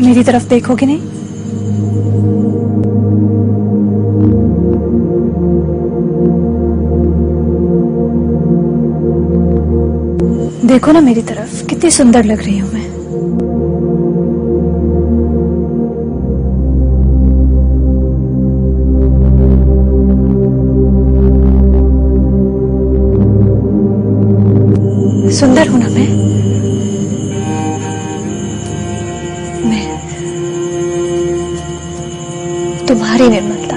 मेरी तरफ देखोगे नहीं? देखो ना मेरी तरफ, कितनी सुंदर लग रही हूं मैं। सुंदर हूं ना मैं? तुम्हारी निर्मलता।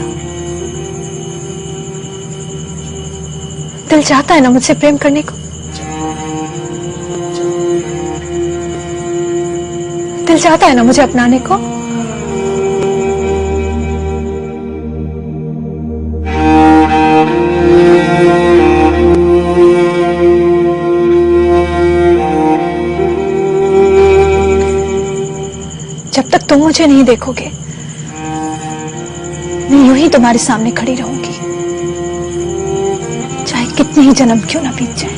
दिल चाहता है ना मुझसे प्रेम करने को? दिल चाहता है ना मुझे अपनाने को? जब तक तुम मुझे नहीं देखोगे, मैं यूं ही तुम्हारे सामने खड़ी रहूंगी, चाहे कितने ही जन्म क्यों ना बीत जाए।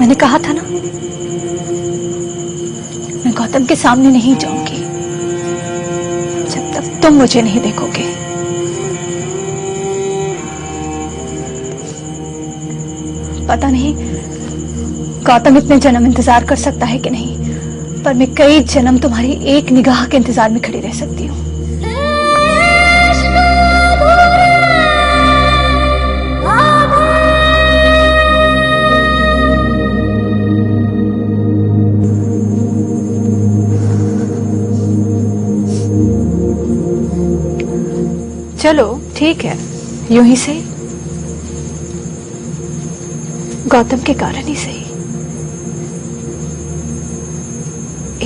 मैंने कहा था ना, मैं गौतम के सामने नहीं जाऊंगी जब तक तुम मुझे नहीं देखोगे। पता नहीं गौतम इतने जन्म इंतजार कर सकता है कि नहीं, पर मैं कई जन्म तुम्हारी एक निगाह के इंतजार में खड़ी रह सकती हूँ। चलो ठीक है, यूं ही सही, गौतम के कारण ही सही,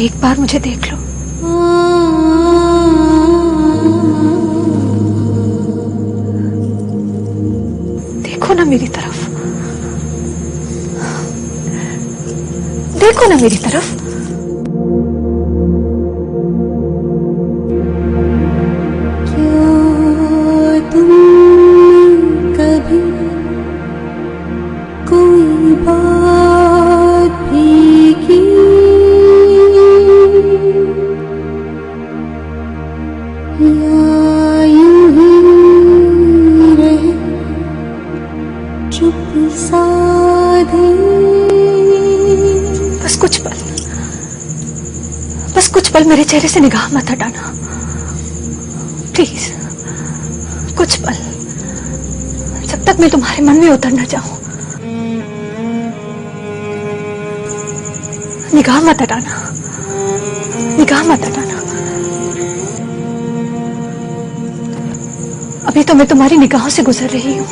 एक बार मुझे देख लो। देखो ना मेरी तरफ, देखो ना मेरी तरफ। बस कुछ पल मेरे चेहरे से निगाह मत हटाना प्लीज, कुछ पल, जब तक मैं तुम्हारे मन में उतर न जाऊं। निगाह मत हटाना, निगाह मत हटाना। अभी तो मैं तुम्हारी निगाहों से गुजर रही हूं।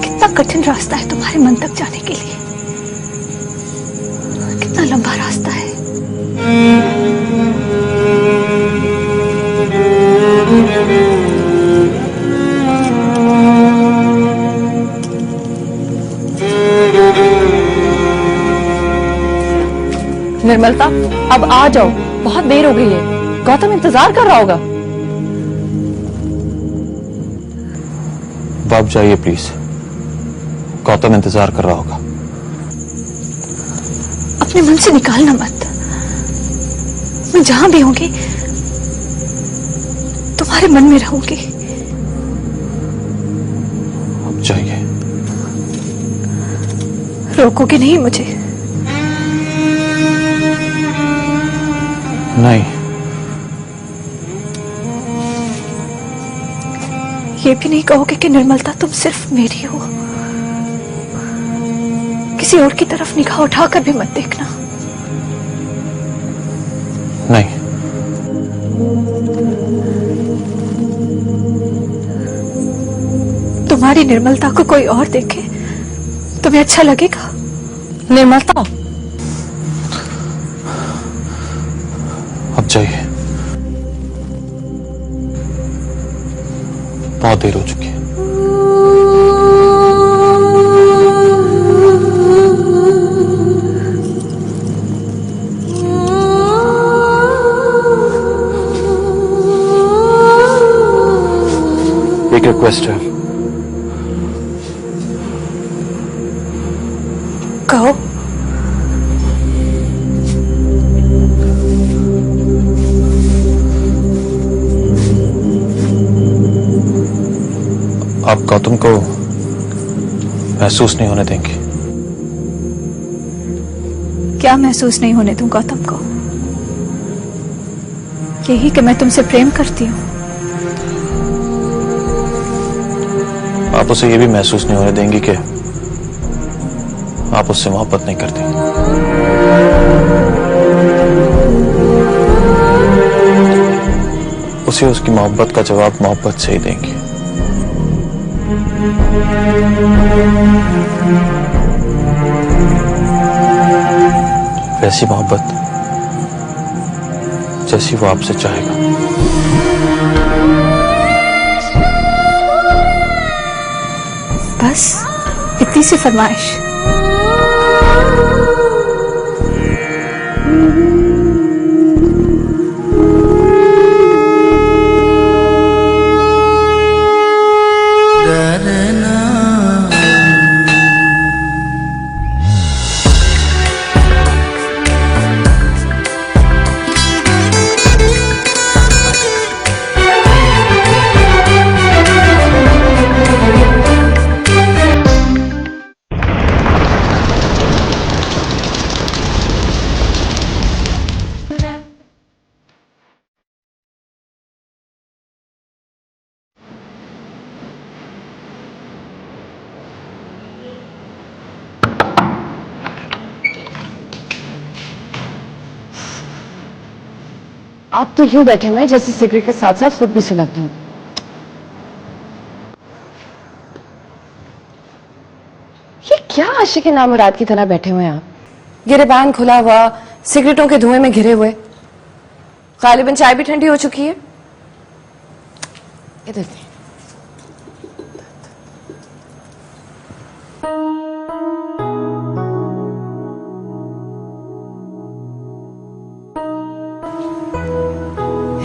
कितना कठिन रास्ता है तुम्हारे मन तक जाने के लिए, कितना लंबा रास्ता है। निर्मलता, अब आ जाओ, बहुत देर हो गई है, गौतम इंतजार कर रहा होगा। आप जाइए प्लीज, गौतम इंतजार कर रहा होगा। अपने मन से निकालना मत, मैं जहां भी होंगी तुम्हारे मन में रहूंगी। अब जाइए। रोकोगे नहीं मुझे? नहीं। ये भी नहीं कहोगे कि निर्मलता तुम सिर्फ मेरी हो? किसी और की तरफ निगाह उठाकर भी मत देखना। नहीं। तुम्हारी निर्मलता को कोई और देखे तुम्हें अच्छा लगेगा? निर्मलता, अब जाइए, बहुत देर हो चुकी है। एक रिक्वेस्ट है। कहो। आप गौतम को महसूस नहीं होने देंगे। क्या महसूस नहीं होने दूं गौतम को? यही कि मैं तुमसे प्रेम करती हूँ। आप उसे यह भी महसूस नहीं होने देंगी कि आप उससे मोहब्बत नहीं करती। उसे उसकी मोहब्बत का जवाब मोहब्बत से ही देंगी। वैसी मोहब्बत जैसी वो आपसे चाहेगा। बस इतनी सी फरमाइश। आप तो यूं बैठे हुए हैं जैसे सिगरेट के साथ साथ फुट भी सुलगते हैं। ये क्या आशिक नामुराद की तरह बैठे हुए हैं आप? गिरेबान खुला हुआ, सिगरेटों के धुएं में घिरे हुए। गालिबन चाय भी ठंडी हो चुकी है। इधर से।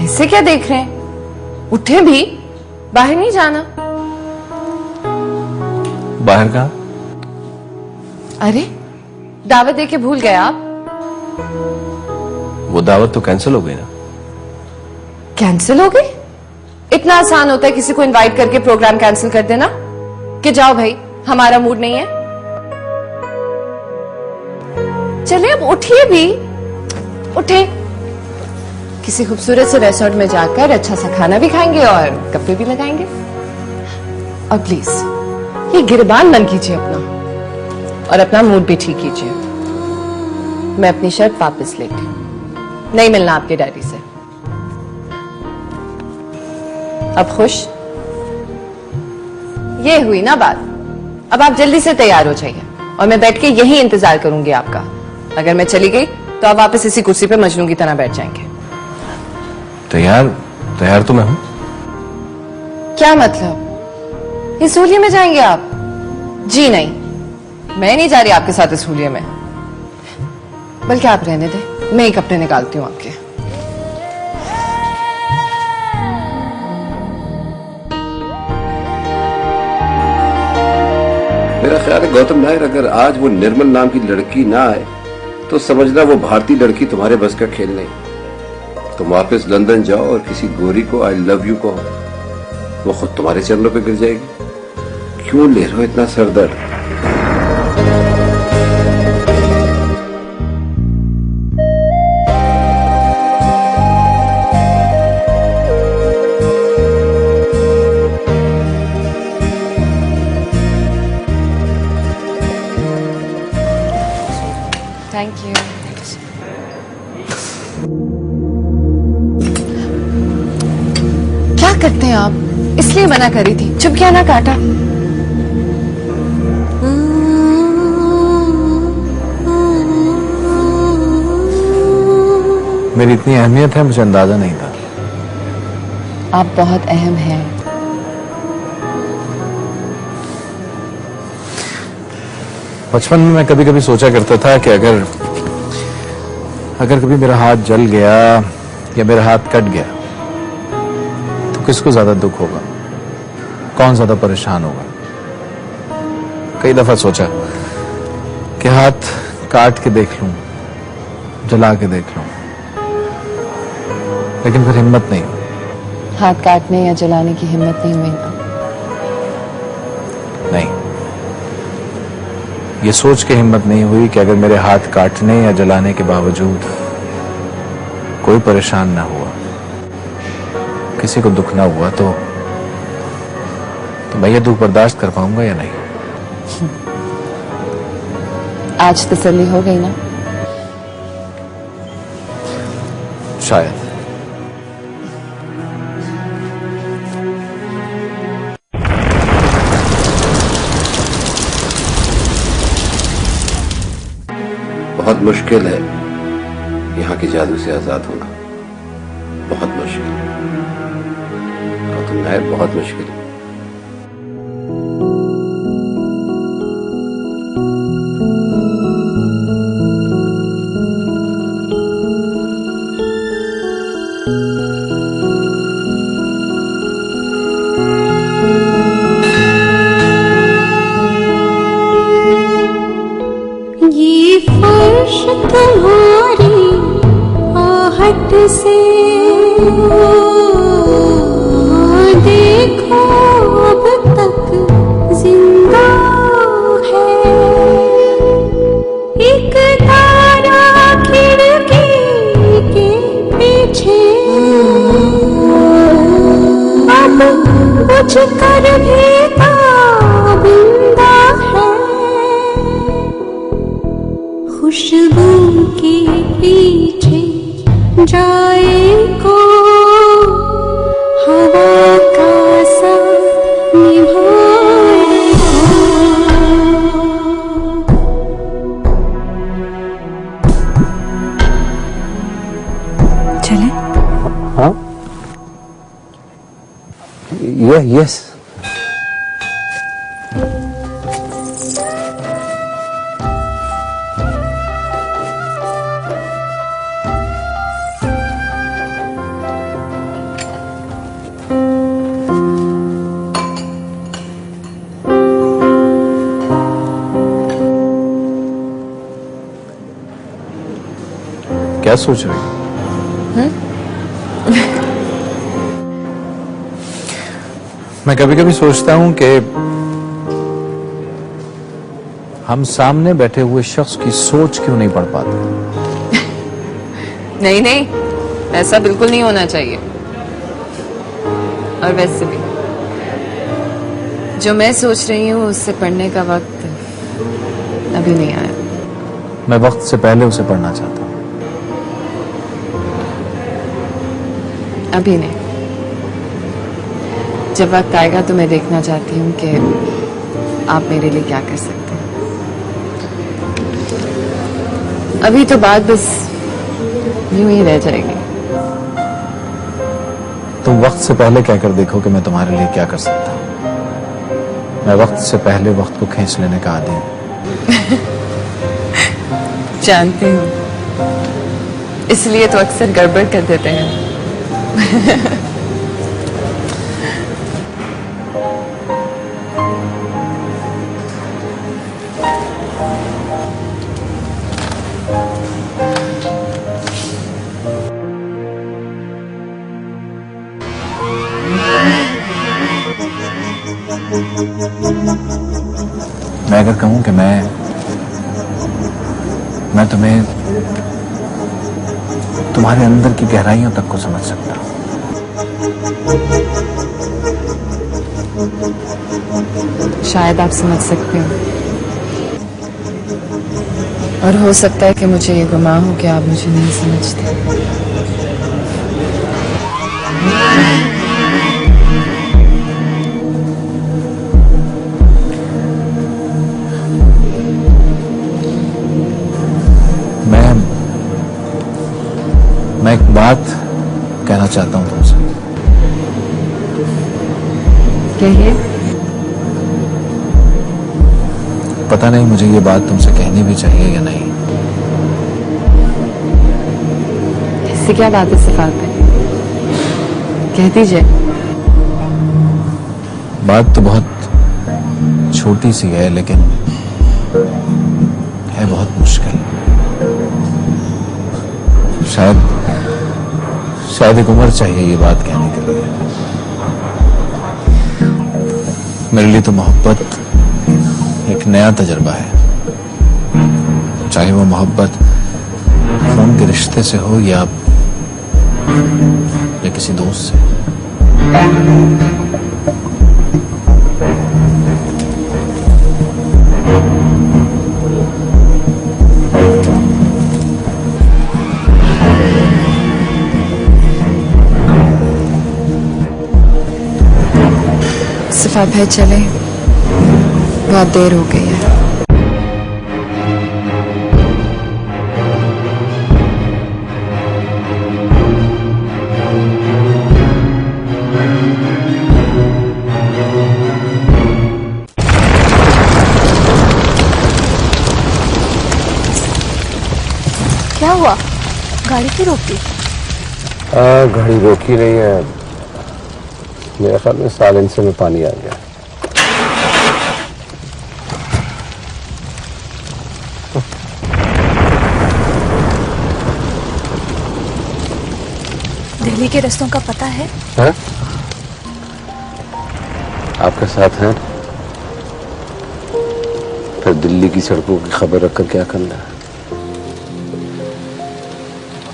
ऐसे क्या देख रहे हैं? उठे भी, बाहर नहीं जाना। बाहर कहाँ? अरे दावत दे के भूल गए आप? वो दावत तो कैंसिल हो गई ना। कैंसिल हो गई? इतना आसान होता है किसी को इनवाइट करके प्रोग्राम कैंसिल कर देना कि जाओ भाई हमारा मूड नहीं है। चलिए अब उठिए भी, उठे। किसी खूबसूरत से रेस्टोरेंट में जाकर अच्छा सा खाना भी खाएंगे और गप्पे भी लगाएंगे। और प्लीज ये गिरबान बंद कीजिए अपना, और अपना मूड भी ठीक कीजिए। मैं अपनी शर्त वापस लेती हूं, नहीं मिलना आपके डैडी से। अब खुश? ये हुई ना बात। अब आप जल्दी से तैयार हो जाइए और मैं बैठ के यही इंतजार करूंगी आपका। अगर मैं चली गई तो आप वापस इसी कुर्सी पे मजनू की तरह बैठ जाएंगे। तैयार तो मैं हूं। क्या मतलब? इस होलिये में जाएंगे आप? जी नहीं, मैं नहीं जा रही आपके साथ इस होलिये में। बल्कि आप रहने दे, मैं ही कपड़े निकालती हूँ आपके। मेरा ख्याल है गौतम नायर, अगर आज वो निर्मल नाम की लड़की ना आए तो समझना वो भारतीय लड़की तुम्हारे बस का खेल नहीं। तुम वापस लंदन जाओ और किसी गोरी को आई लव यू कहो, वो खुद तुम्हारे चरणों पे गिर जाएगी। क्यों ले रहे हो इतना सरदर्द? Thank you. क्या करते हैं आप? इसलिए मना करी थी, चुप किया ना काटा। मेरी इतनी अहमियत है मुझे अंदाजा नहीं था। आप बहुत अहम हैं। बचपन में मैं कभी कभी सोचा करता था कि अगर कभी मेरा हाथ जल गया या मेरा हाथ कट गया तो किसको ज्यादा दुख होगा, कौन ज्यादा परेशान होगा। कई दफा सोचा कि हाथ काट के देख लूं, जला के देख लूं, लेकिन फिर हिम्मत नहीं हुई। हाथ काटने या जलाने की हिम्मत नहीं हुई ना? नहीं, ये सोच के हिम्मत नहीं हुई कि अगर मेरे हाथ काटने या जलाने के बावजूद कोई परेशान ना हुआ, किसी को दुख ना हुआ तो मैं ये दुख बर्दाश्त कर पाऊंगा या नहीं। आज तसल्ली हो गई ना? शायद। बहुत मुश्किल है यहाँ के जादू से आजाद होना, बहुत मुश्किल। गौतम नायर, बहुत मुश्किल है। ये फर्श तुम्हारी आहट से देखो अब तक जिंदा है। एक तारा खिड़की के पीछे अब बुझ कर भी ताबिंदा है। खुशबू के पीछे जाए को हवा का सा निभाए। चले? हाँ, यस। क्या सोच रही हो? मैं कभी कभी सोचता हूं कि हम सामने बैठे हुए शख्स की सोच क्यों नहीं पढ़ पाते। नहीं नहीं, ऐसा बिल्कुल नहीं होना चाहिए। और वैसे भी जो मैं सोच रही हूँ उससे पढ़ने का वक्त अभी नहीं आया। मैं वक्त से पहले उसे पढ़ना चाहता हूं। अभी नहीं, जब वक्त आएगा तो मैं देखना चाहती हूँ कि आप मेरे लिए क्या कर सकते हैं। अभी तो बात बस यूं ही रह जाएगी। तुम वक्त से पहले क्या कर देखो कि मैं तुम्हारे लिए क्या कर सकता हूं। मैं वक्त से पहले वक्त को खींच लेने का आदी हूं। जानती हूँ, इसलिए तो अक्सर गड़बड़ कर देते हैं। मैं अगर कहूं कि मैं तुम्हें तुम्हारे अंदर की गहराइयों तक को समझ सकता हूं। शायद आप समझ सकते हो, और हो सकता है कि मुझे ये गुमा हो कि आप मुझे नहीं समझते। मैं कहना चाहता हूं तुमसे। कहिए। पता नहीं मुझे ये बात तुमसे कहनी भी चाहिए या नहीं। इससे क्या बात है सिफात है, कह दीजिए। बात तो बहुत छोटी सी है लेकिन है बहुत मुश्किल। शायद एक उम्र चाहिए ये बात कहने के लिए। मेरे लिए तो मोहब्बत एक नया तजुर्बा है, चाहे वो मोहब्बत खून के रिश्ते से हो या किसी दोस्त से। सिफात भाई चले, बहुत देर हो गई है। क्या हुआ? गाड़ी क्यों रोक दी? घड़ी रोकी नहीं है, मेरे ख्याल में साइलेंसर में पानी आ गया। दिल्ली के रास्तों का पता है? आपके साथ हैं फिर दिल्ली की सड़कों की खबर रखकर क्या करना है?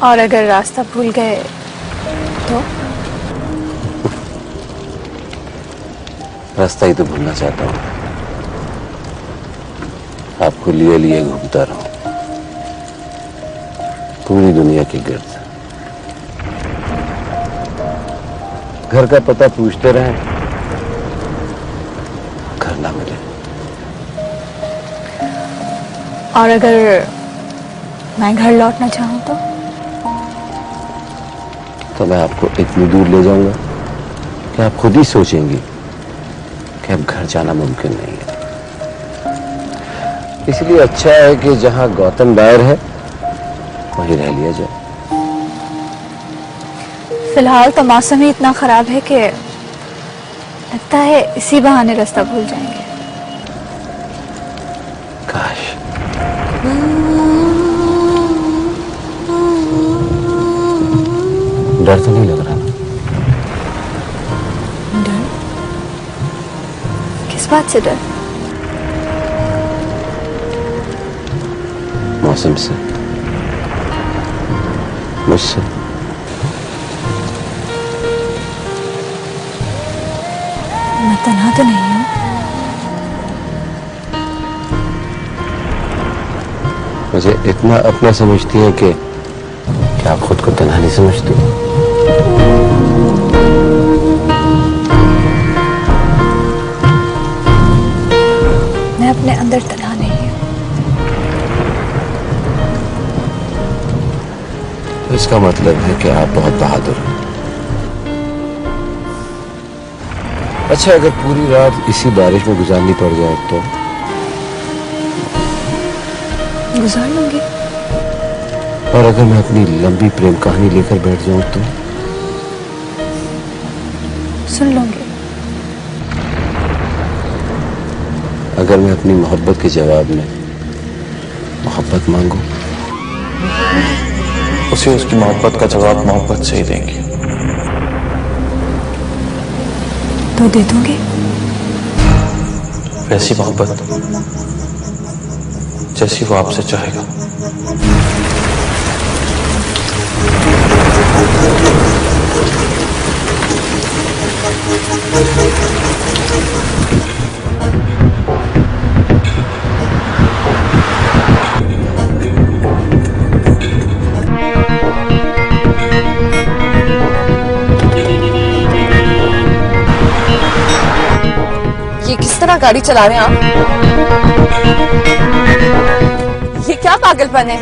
और अगर रास्ता भूल गए तो? रास्ता ही तो भूलना चाहता हूँ, आपको लिए लिए घूमता रहूं पूरी दुनिया के गिर्द। घर का पता पूछते रहे, घर ना मिले। और अगर मैं घर लौटना चाहूं तो मैं आपको इतनी दूर ले जाऊंगा कि आप खुद ही सोचेंगी कि अब घर जाना मुमकिन नहीं है। इसलिए अच्छा है कि जहां गौतम दायर है वहीं रह लिया जाए। फिलहाल तो मौसम ही इतना खराब है कि लगता है इसी बहाने रास्ता भूल जाएंगे। काश। डर तो नहीं लग रहा ना? डर? किस बात से डर? मौसम से, मुझसे। मैं तन्हा तो नहीं हूं। मुझे इतना अपना समझती है कि आप खुद को तन्हा नहीं समझती। मैं अपने अंदर तन्हा नहीं हूं। तो इसका मतलब है कि आप बहुत बहादुर हैं। अच्छा, अगर पूरी रात इसी बारिश में गुजारनी पड़ जाए तो? गुजार लूंगी। और अगर मैं अपनी लंबी प्रेम कहानी लेकर बैठ जाऊं तो? सुन लूंगी। अगर मैं अपनी मोहब्बत के जवाब में मोहब्बत मांगू? उसे उसकी मोहब्बत का जवाब मोहब्बत से ही देंगे। तो दे दूंगी। वैसी मोहब्बत जैसी वो आपसे चाहेगा। ये किस तरह गाड़ी चला रहे हैं आप? ये क्या पागलपन है?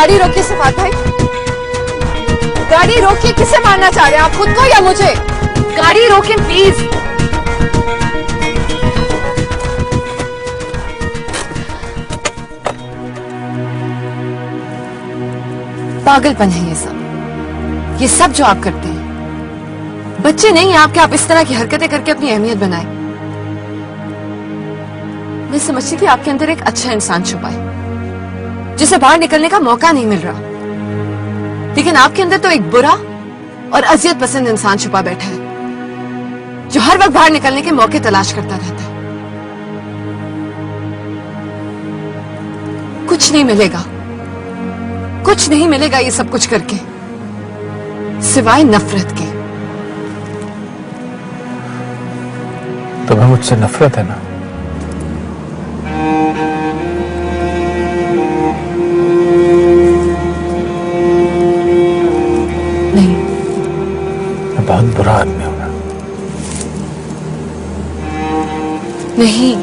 गाड़ी रोकिए सिफात भाई, गाड़ी रोकिए। किसे मारना चाह रहे हैं आप, खुद को या मुझे? गाड़ी रोकिए प्लीज। पागलपन है ये सब जो आप करते हैं। बच्चे नहीं हैं आपके, आप इस तरह की हरकतें करके अपनी अहमियत बनाए। मैं समझती थी आपके अंदर एक अच्छा इंसान छुपा है जिसे बाहर निकलने का मौका नहीं मिल रहा, लेकिन आपके अंदर तो एक बुरा और अजियत पसंद इंसान छुपा बैठा है जो हर वक्त बाहर निकलने के मौके तलाश करता रहता है। कुछ नहीं मिलेगा, कुछ नहीं मिलेगा ये सब कुछ करके, सिवाय नफरत के। तुम्हें मुझसे नफरत है ना? नहीं, मैं बहुत बुरा आदमी हूं ना? नहीं,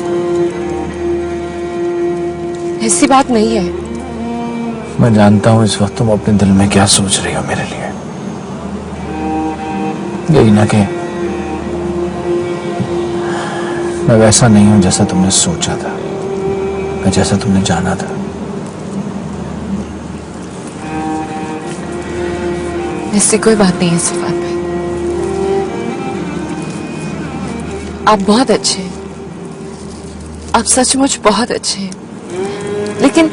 ऐसी बात नहीं है। मैं जानता हूं इस वक्त तुम अपने दिल में क्या सोच रही हो मेरे लिए। यही ना कि मैं वैसा नहीं हूं जैसा तुमने सोचा था, मैं जैसा तुमने जाना था। ऐसी कोई बात नहीं है सिफात भाई, आप बहुत अच्छे हैं, आप सचमुच बहुत अच्छे हैं, लेकिन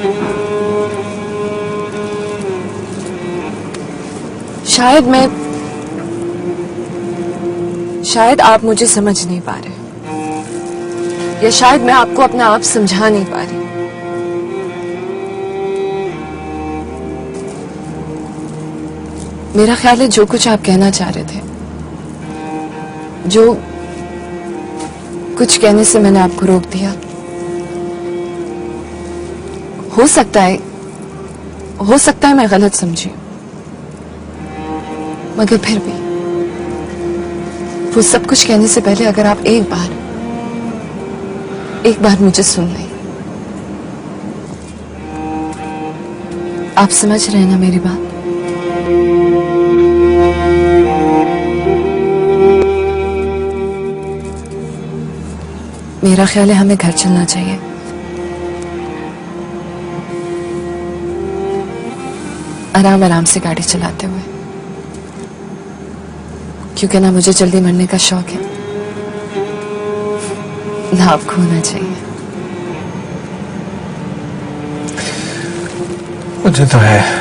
शायद आप मुझे समझ नहीं पा रहे, या शायद मैं आपको अपना आप समझा नहीं पा रही। मेरा ख्याल है जो कुछ आप कहना चाह रहे थे, जो कुछ कहने से मैंने आपको रोक दिया, हो सकता है मैं गलत समझी, मगर फिर भी वो सब कुछ कहने से पहले अगर आप एक बार मुझे सुन लें। आप समझ रहे हैं ना मेरी बात? मेरा ख्याल है हमें घर चलना चाहिए। आराम आराम से गाड़ी चलाते हुए, क्योंकि ना मुझे जल्दी मरने का शौक है, ना आपको होना चाहिए। मुझे तो है।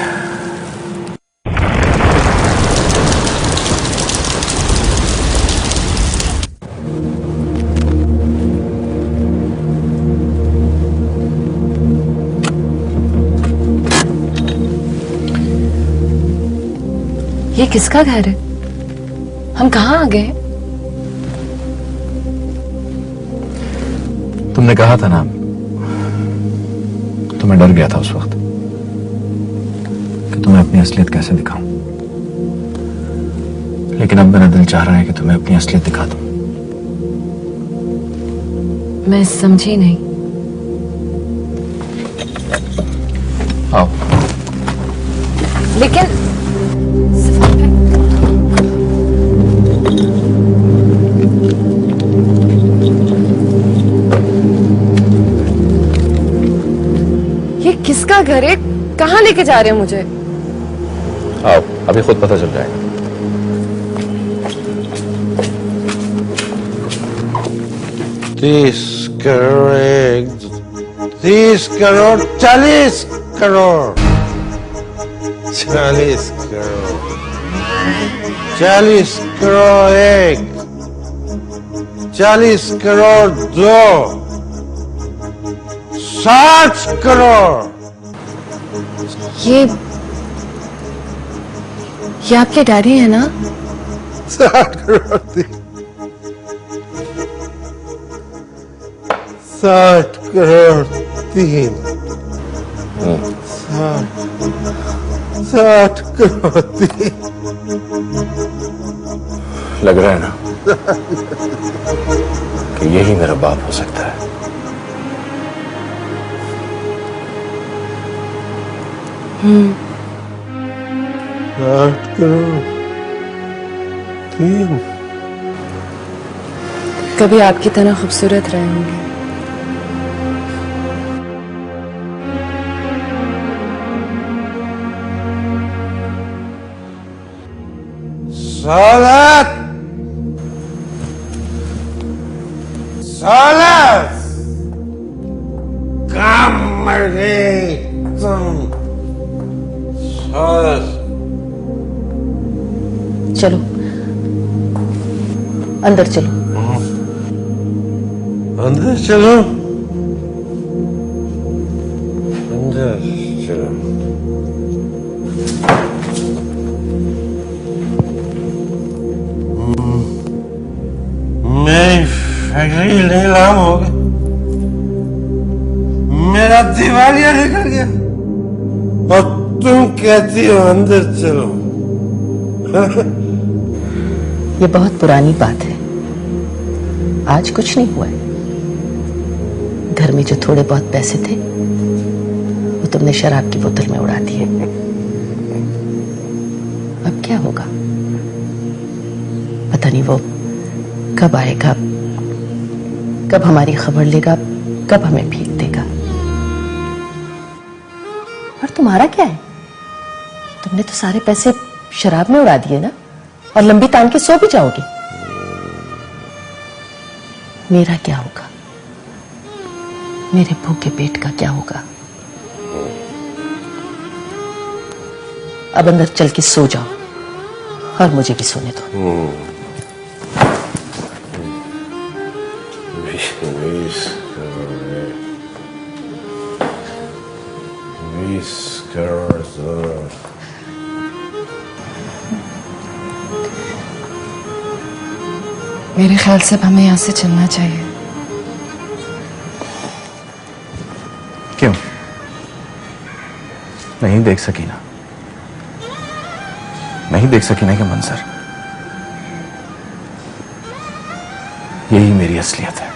ये किसका घर है? हम कहाँ आ गए? तुमने कहा था ना, तो मैं डर गया था उस वक्त कि तुम्हें अपनी असलियत कैसे दिखाऊं, लेकिन अब मेरा दिल चाह रहा है कि तुम्हें अपनी असलियत दिखा दूं। मैं समझी नहीं। आओ। लेकिन ये किसका घर है? कहाँ लेके जा रहे हैं मुझे? आओ, अभी खुद पता चल जाएगा। 30 करोड़ 30 करोड़ 40 करोड़ 40 करोड़ 40 करोड़ 1 40 करोड़ 2 60 करोड़। ये आपके डैडी है ना? 60 करोड़ 60 करोड़ 3 60 करोड़ 3। लग रहा है ना कि यही मेरा बाप हो सकता है। 8 करोड़ 3। कभी आपकी तरह खूबसूरत रहे होंगे। सालत सालत काम मर गई तुम। सालत चलो अंदर चलो। अंदर चलो अंदर चलो। मेरी फैक्ट्री नीलाम हो गई, मेरा दिवालिया निकल गया और तुम कहती हो अंदर चलो। ये बहुत पुरानी बात है, आज कुछ नहीं हुआ है। घर में जो थोड़े बहुत पैसे थे वो तुमने शराब की बोतल में उड़ा दिए। अब क्या होगा पता नहीं, वो कब आएगा, कब हमारी खबर लेगा, कब हमें भीख देगा। और तुम्हारा क्या है, तुमने तो सारे पैसे शराब में उड़ा दिए ना, और लंबी तान के सो भी जाओगे। मेरा क्या होगा, मेरे भूखे पेट का क्या होगा। अब अंदर चल के सो जाओ और मुझे भी सोने दो। 20 करोड़। मेरे ख्याल से अब हमें यहां से चलना चाहिए। क्यों नहीं देख सकी ना, नहीं देख सकी ना कि मंजर, यही मेरी असलियत है।